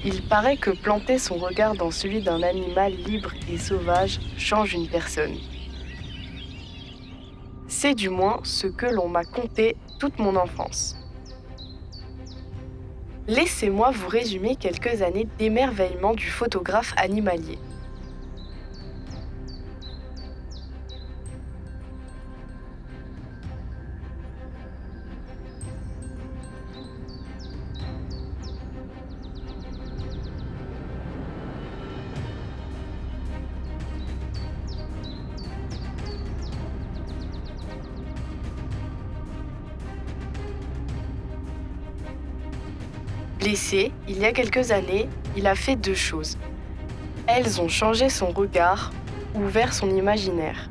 Il paraît que planter son regard dans celui d'un animal libre et sauvage change une personne. C'est du moins ce que l'on m'a conté toute mon enfance. Laissez-moi vous résumer quelques années d'émerveillement du photographe animalier. Blessé, il y a quelques années, il a fait deux choses. Elles ont changé son regard, ouvert son imaginaire.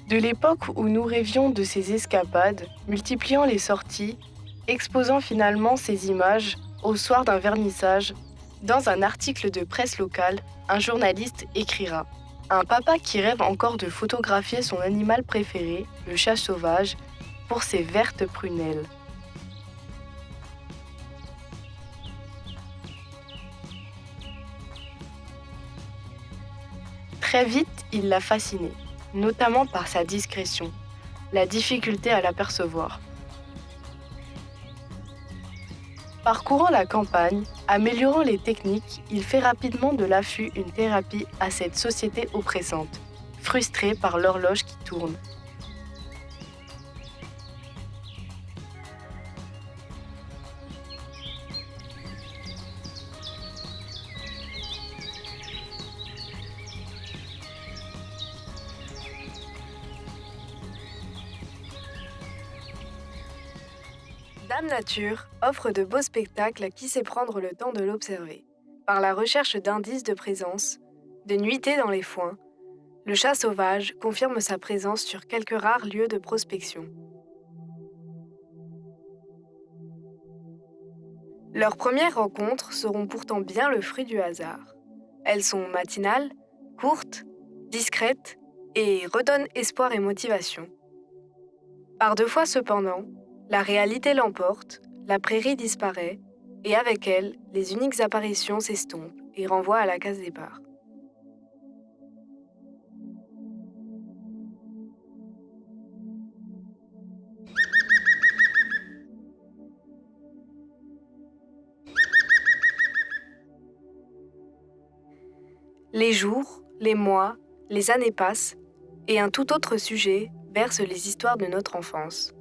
De l'époque où nous rêvions de ces escapades, multipliant les sorties, exposant finalement ces images au soir d'un vernissage, dans un article de presse locale, un journaliste écrira « Un papa qui rêve encore de photographier son animal préféré, le chat sauvage, pour ses vertes prunelles. » Très vite, il l'a fasciné, notamment par sa discrétion, la difficulté à l'apercevoir. Parcourant la campagne, améliorant les techniques, il fait rapidement de l'affût une thérapie à cette société oppressante, frustrée par l'horloge qui tourne. Dame Nature offre de beaux spectacles à qui sait prendre le temps de l'observer. Par la recherche d'indices de présence, de nuitées dans les foins, le chat sauvage confirme sa présence sur quelques rares lieux de prospection. Leurs premières rencontres seront pourtant bien le fruit du hasard. Elles sont matinales, courtes, discrètes et redonnent espoir et motivation. Par deux fois cependant, la réalité l'emporte, la prairie disparaît, et avec elle, les uniques apparitions s'estompent et renvoient à la case départ. Les jours, les mois, les années passent, et un tout autre sujet berce les histoires de notre enfance.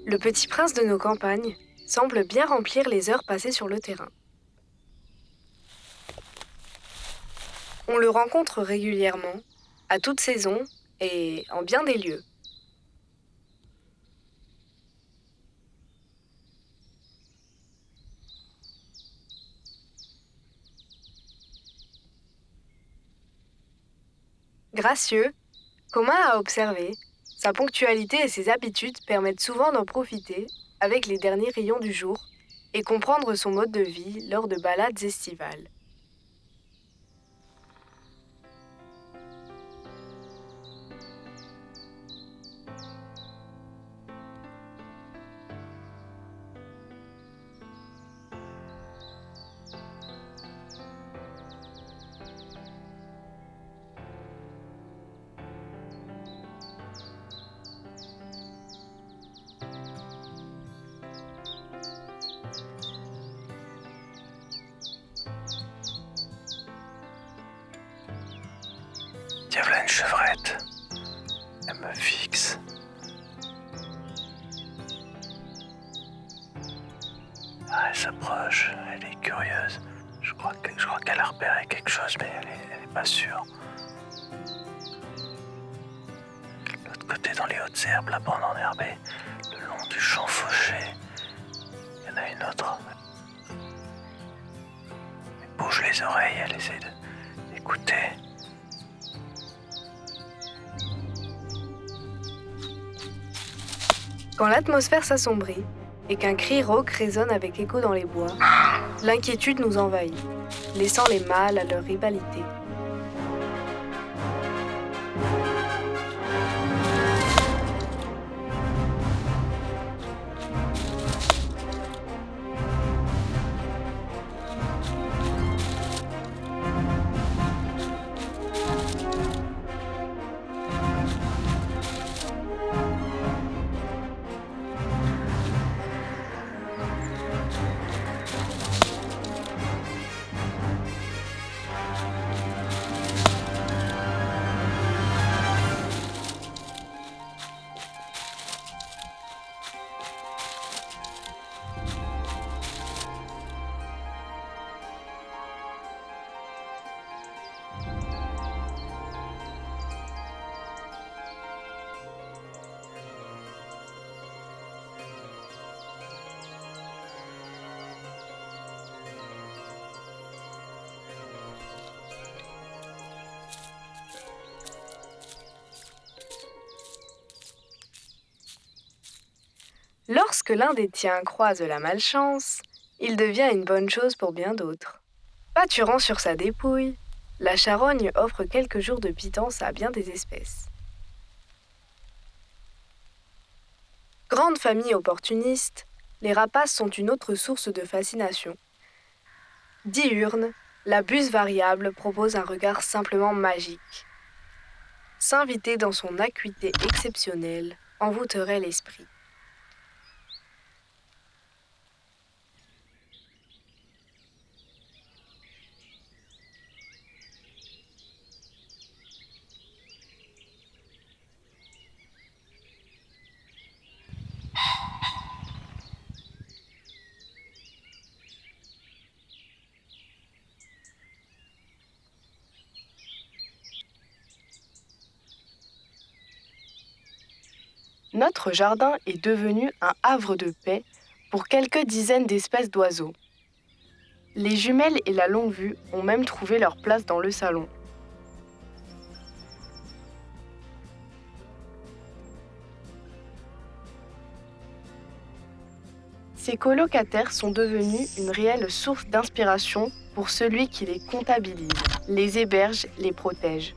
Le petit prince de nos campagnes semble bien remplir les heures passées sur le terrain. On le rencontre régulièrement, à toutes saisons et en bien des lieux. Gracieux, commun à observer, sa ponctualité et ses habitudes permettent souvent d'en profiter avec les derniers rayons du jour et comprendre son mode de vie lors de balades estivales. Tiens, voilà une chevrette. Elle me fixe. Ah, s'approche, elle est curieuse. Je crois qu'elle a repéré quelque chose, mais elle est pas sûre. De l'autre côté, dans les hautes herbes, la bande enherbée, le long du champ fauché, il y en a une autre. Elle bouge les oreilles, elle essaie d'écouter. Quand l'atmosphère s'assombrit et qu'un cri rauque résonne avec écho dans les bois, l'inquiétude nous envahit, laissant les mâles à leur rivalité. Lorsque l'un des tiens croise la malchance, il devient une bonne chose pour bien d'autres. Pâturant sur sa dépouille, la charogne offre quelques jours de pitance à bien des espèces. Grande famille opportuniste, les rapaces sont une autre source de fascination. Diurne, la buse variable propose un regard simplement magique. S'inviter dans son acuité exceptionnelle envoûterait l'esprit. Notre jardin est devenu un havre de paix pour quelques dizaines d'espèces d'oiseaux. Les jumelles et la longue-vue ont même trouvé leur place dans le salon. Ces colocataires sont devenus une réelle source d'inspiration pour celui qui les comptabilise, les héberge, les protège.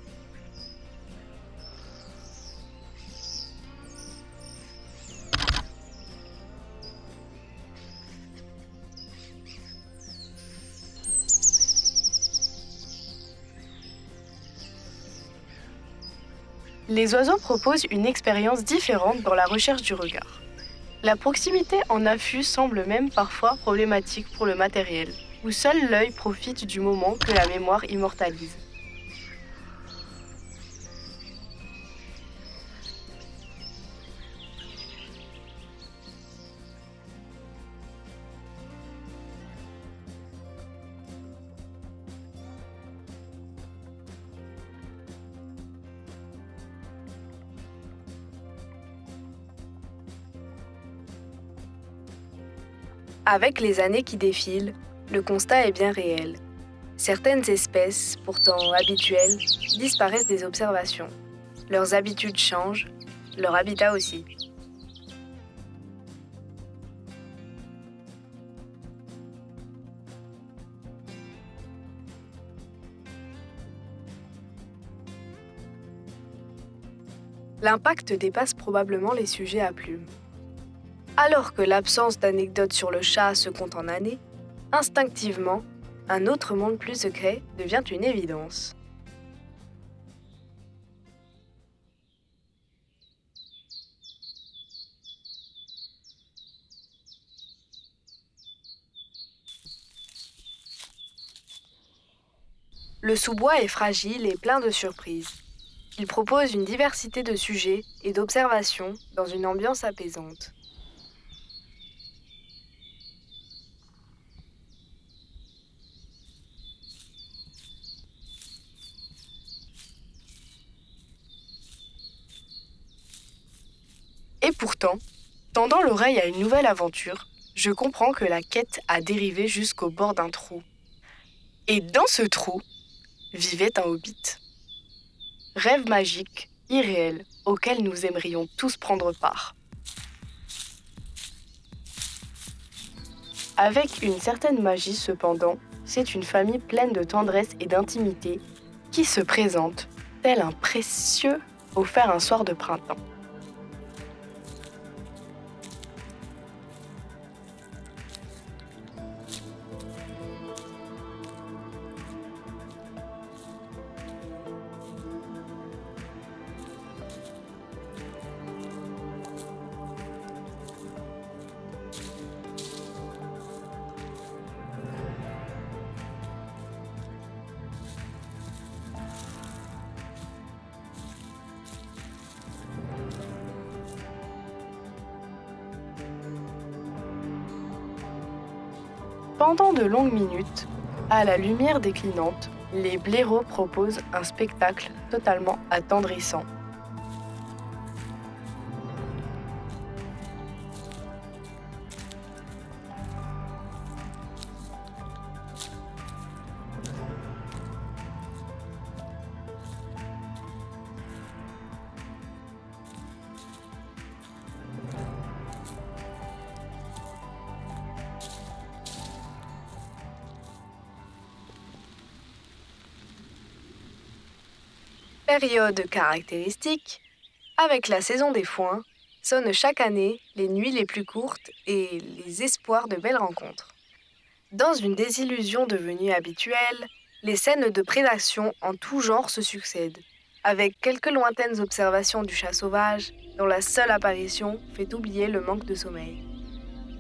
Les oiseaux proposent une expérience différente dans la recherche du regard. La proximité en affût semble même parfois problématique pour le matériel, où seul l'œil profite du moment que la mémoire immortalise. Avec les années qui défilent, le constat est bien réel. Certaines espèces, pourtant habituelles, disparaissent des observations. Leurs habitudes changent, leur habitat aussi. L'impact dépasse probablement les sujets à plumes. Alors que l'absence d'anecdotes sur le chat se compte en années, instinctivement, un autre monde plus secret devient une évidence. Le sous-bois est fragile et plein de surprises. Il propose une diversité de sujets et d'observations dans une ambiance apaisante. Et pourtant, tendant l'oreille à une nouvelle aventure, je comprends que la quête a dérivé jusqu'au bord d'un trou. Et dans ce trou vivait un hobbit. Rêve magique, irréel, auquel nous aimerions tous prendre part. Avec une certaine magie cependant, c'est une famille pleine de tendresse et d'intimité qui se présente, tel un précieux offert un soir de printemps. Pendant de longues minutes, à la lumière déclinante, les blaireaux proposent un spectacle totalement attendrissant. Période caractéristique, avec la saison des foins, sonnent chaque année les nuits les plus courtes et les espoirs de belles rencontres. Dans une désillusion devenue habituelle, les scènes de prédation en tout genre se succèdent, avec quelques lointaines observations du chat sauvage dont la seule apparition fait oublier le manque de sommeil.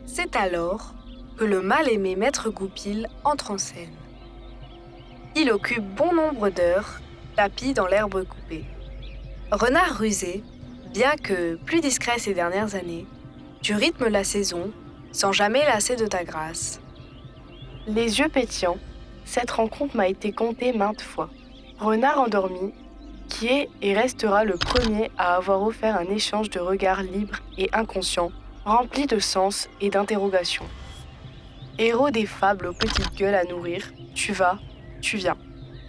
C'est alors que le mal-aimé maître Goupil entre en scène. Il occupe bon nombre d'heures, tapis dans l'herbe coupée. Renard rusé, bien que plus discret ces dernières années, tu rythmes la saison sans jamais lasser de ta grâce. Les yeux pétillants, cette rencontre m'a été contée maintes fois. Renard endormi, qui est et restera le premier à avoir offert un échange de regards libres et inconscients, rempli de sens et d'interrogations. Héros des fables aux petites gueules à nourrir, tu vas, tu viens.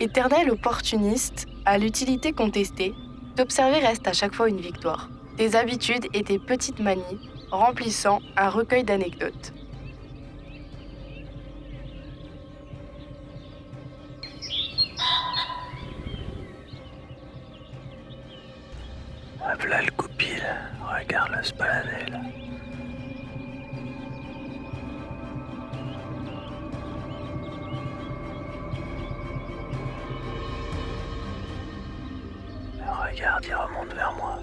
Éternel opportuniste, à l'utilité contestée, t'observer reste à chaque fois une victoire. Tes habitudes et tes petites manies remplissant un recueil d'anecdotes. Voilà le Goupil, regarde-le se balader là. Regarde, il remonte vers moi.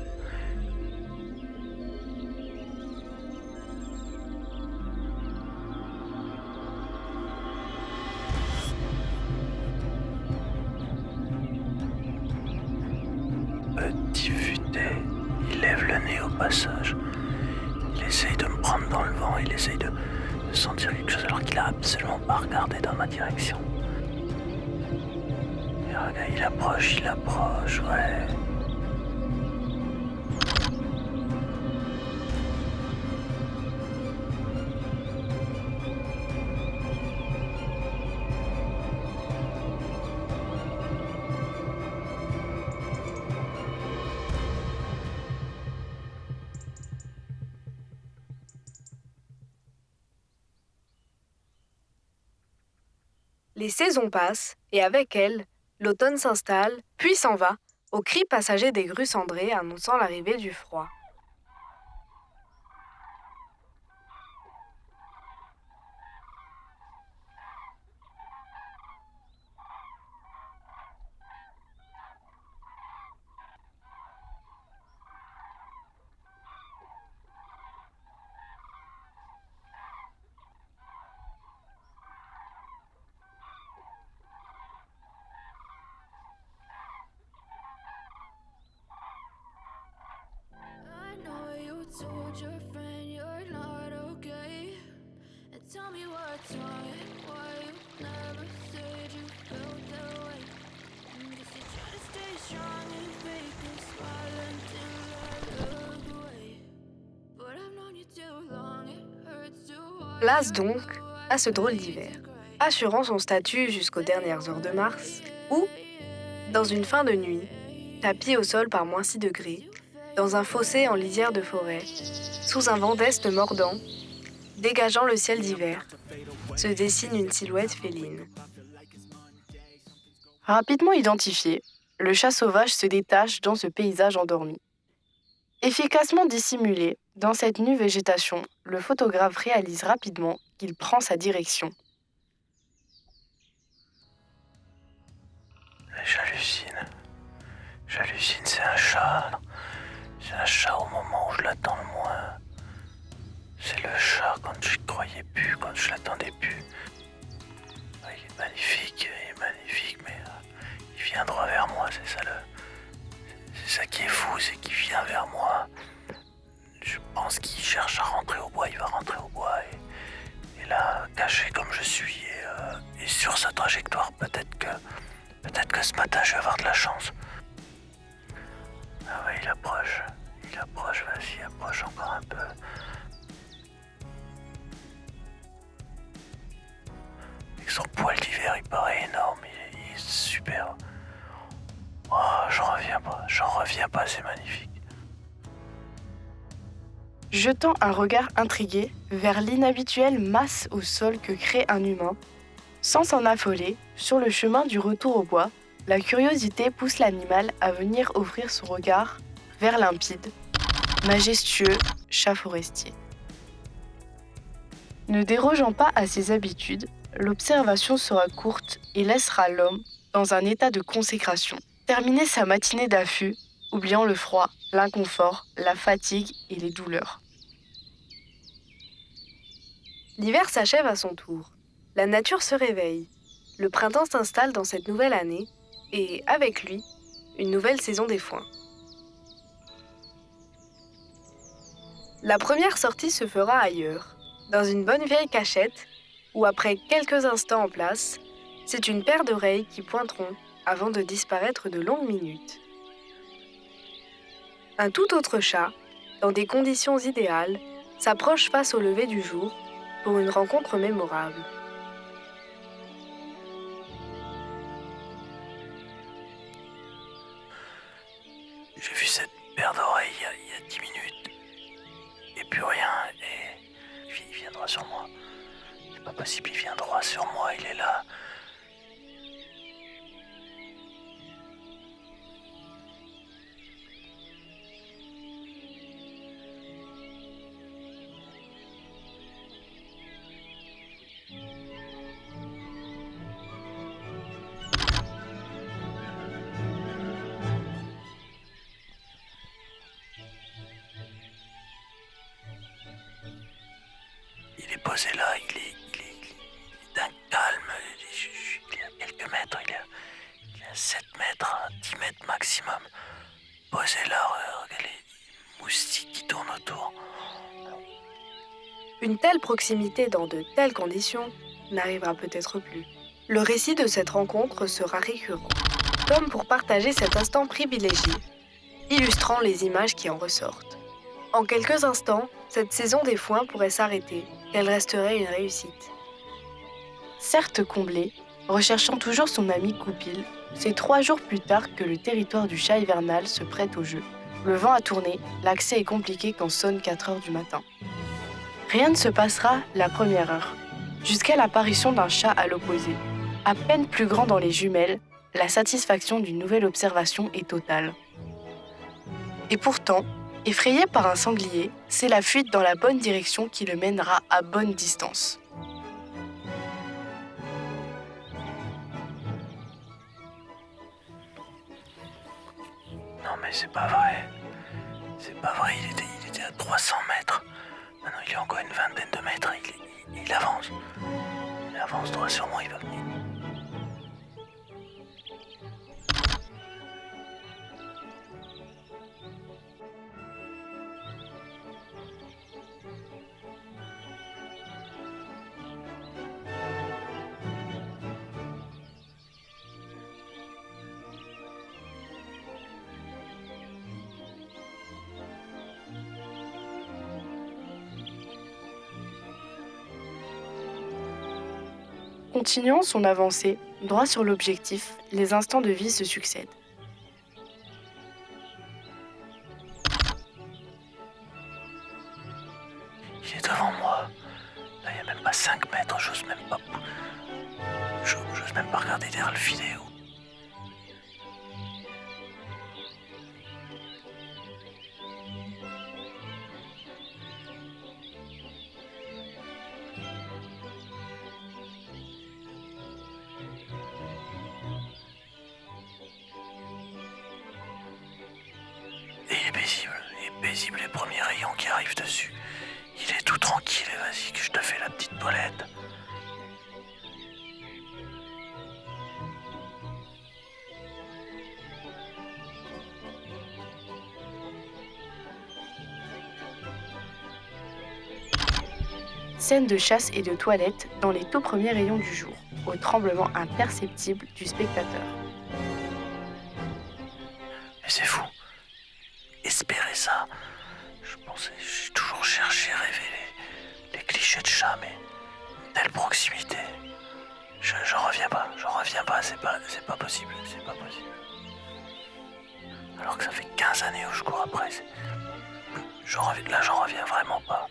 Petit futé, il lève le nez au passage. Il essaye de me prendre dans le vent, il essaye de sentir quelque chose alors qu'il a absolument pas regardé dans ma direction. Et regarde, il approche, ouais. Les saisons passent, et avec elles, l'automne s'installe, puis s'en va, au cri passager des grues cendrées annonçant l'arrivée du froid. Place donc à ce drôle d'hiver, assurant son statut jusqu'aux dernières heures de mars, ou, dans une fin de nuit, tapis au sol par moins 6 degrés, dans un fossé en lisière de forêt, sous un vent d'est mordant, dégageant le ciel d'hiver, se dessine une silhouette féline. Rapidement identifié, le chat sauvage se détache dans ce paysage endormi. Efficacement dissimulé dans cette nue végétation, le photographe réalise rapidement qu'il prend sa direction. J'hallucine. J'hallucine, c'est un chat. C'est un chat au moment où je l'attends le moins. C'est le chat quand je croyais plus, quand je l'attendais plus. Il est magnifique, mais il vient droit vers moi, c'est ça qui est fou, c'est qu'il vient vers moi. Je pense qu'il cherche à rentrer au bois, il va rentrer au bois et là, caché comme je suis et sur sa trajectoire, peut-être que ce matin je vais avoir de la chance. Ah ouais, il approche, vas-y, approche encore un peu. Avec son poil d'hiver, il paraît énorme, il est super. Oh, j'en reviens pas, c'est magnifique. Jetant un regard intrigué vers l'inhabituelle masse au sol que crée un humain, sans s'en affoler, sur le chemin du retour au bois, la curiosité pousse l'animal à venir offrir son regard vers limpide, majestueux chat forestier. Ne dérogeant pas à ses habitudes, l'observation sera courte et laissera l'homme dans un état de consécration. Terminer sa matinée d'affût, oubliant le froid, l'inconfort, la fatigue et les douleurs. L'hiver s'achève à son tour. La nature se réveille. Le printemps s'installe dans cette nouvelle année et, avec lui, une nouvelle saison des foins. La première sortie se fera ailleurs, dans une bonne vieille cachette où, après quelques instants en place, c'est une paire d'oreilles qui pointeront avant de disparaître de longues minutes. Un tout autre chat, dans des conditions idéales, s'approche face au lever du jour pour une rencontre mémorable. J'ai vu cette paire d'oreilles il y a 10 minutes. Et plus rien. Et il vient droit sur moi. C'est pas possible, il vient droit sur moi, il est là. Il est posé là, il est d'un calme. Il est à quelques mètres, il est à 7 mètres, 10 mètres maximum. Posé là, regardez les moustiques qui tournent autour. Une telle proximité dans de telles conditions n'arrivera peut-être plus. Le récit de cette rencontre sera récurrent, comme pour partager cet instant privilégié, illustrant les images qui en ressortent. En quelques instants, cette saison des foins pourrait s'arrêter, qu'elle resterait une réussite. Certes comblé, recherchant toujours son ami Goupil, c'est 3 jours plus tard que le territoire du chat hivernal se prête au jeu. Le vent a tourné, l'accès est compliqué quand sonne 4 heures du matin. Rien ne se passera la première heure, jusqu'à l'apparition d'un chat à l'opposé. À peine plus grand dans les jumelles, la satisfaction d'une nouvelle observation est totale. Et pourtant, effrayé par un sanglier, c'est la fuite dans la bonne direction qui le mènera à bonne distance. Non mais c'est pas vrai. C'est pas vrai, il était à 300 mètres. Maintenant il est encore une vingtaine de mètres. Il avance. Il avance droit sur moi, il va venir. Continuant son avancée, droit sur l'objectif, les instants de vie se succèdent. Il est devant moi. Là, il n'y a même pas 5 mètres, j'ose même pas regarder derrière le vidéo. Et il est paisible les premiers rayons qui arrivent dessus. Il est tout tranquille et vas-y que je te fais la petite toilette. Scène de chasse et de toilette dans les tout premiers rayons du jour, au tremblement imperceptible du spectateur. Mais c'est fou. Espérer ça. J'ai toujours cherché, rêvé les clichés de chat, mais une telle proximité. J'en reviens pas, c'est pas possible. Alors que ça fait 15 années où je cours après. J'en reviens vraiment pas.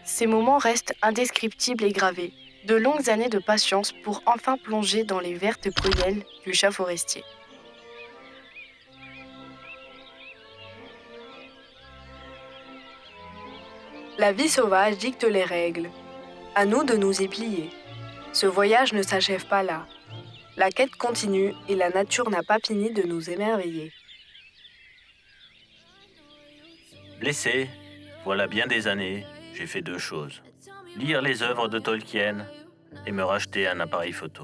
Ces moments restent indescriptibles et gravés, de longues années de patience pour enfin plonger dans les vertes prunelles du chat forestier. La vie sauvage dicte les règles. À nous de nous y plier. Ce voyage ne s'achève pas là. La quête continue et la nature n'a pas fini de nous émerveiller. Blessé, voilà bien des années, j'ai fait 2 choses. Lire les œuvres de Tolkien et me racheter un appareil photo.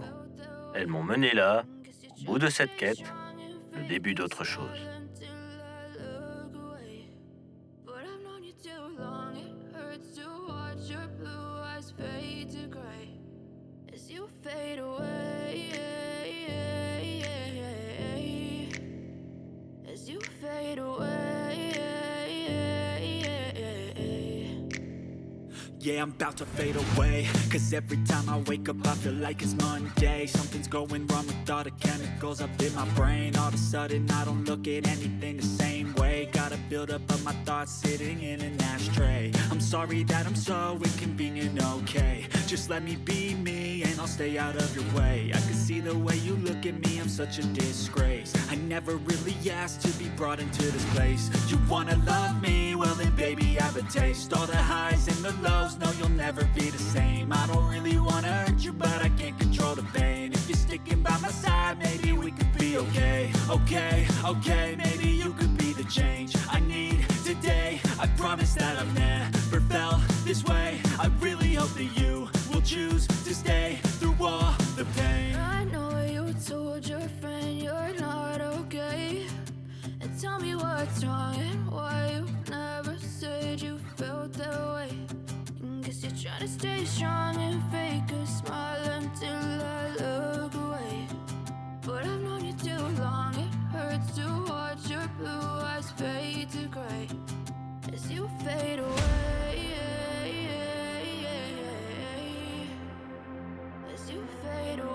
Elles m'ont mené là, au bout de cette quête, le début d'autre chose. Yeah, I'm about to fade away. Cause every time I wake up I feel like it's Monday. Something's going wrong with all the chemicals up in my brain. All of a sudden I don't look at anything the same way. Gotta build up of my thoughts sitting in an ashtray. I'm sorry that I'm so inconvenient, okay. Just let me be me and I'll stay out of your way. I can see the way you look at me, I'm such a disgrace. I never really asked to be brought into this place. You wanna love me? Well then baby have a taste. All the highs and the lows, no you'll never be the same. I don't really wanna hurt you but I can't control the pain. If you're sticking by my side maybe we could be okay. Okay, maybe you could be the change I need today. I promise that I've never felt this way. I really hope that you will choose to stay through all the pain. I know you told your friend you're not okay, and tell me what's wrong and why you never said you felt that way. Guess you're trying to stay strong and fake a smile until I look away. But I've known you too long, it hurts to watch your blue eyes fade to gray as you fade away, as you fade away.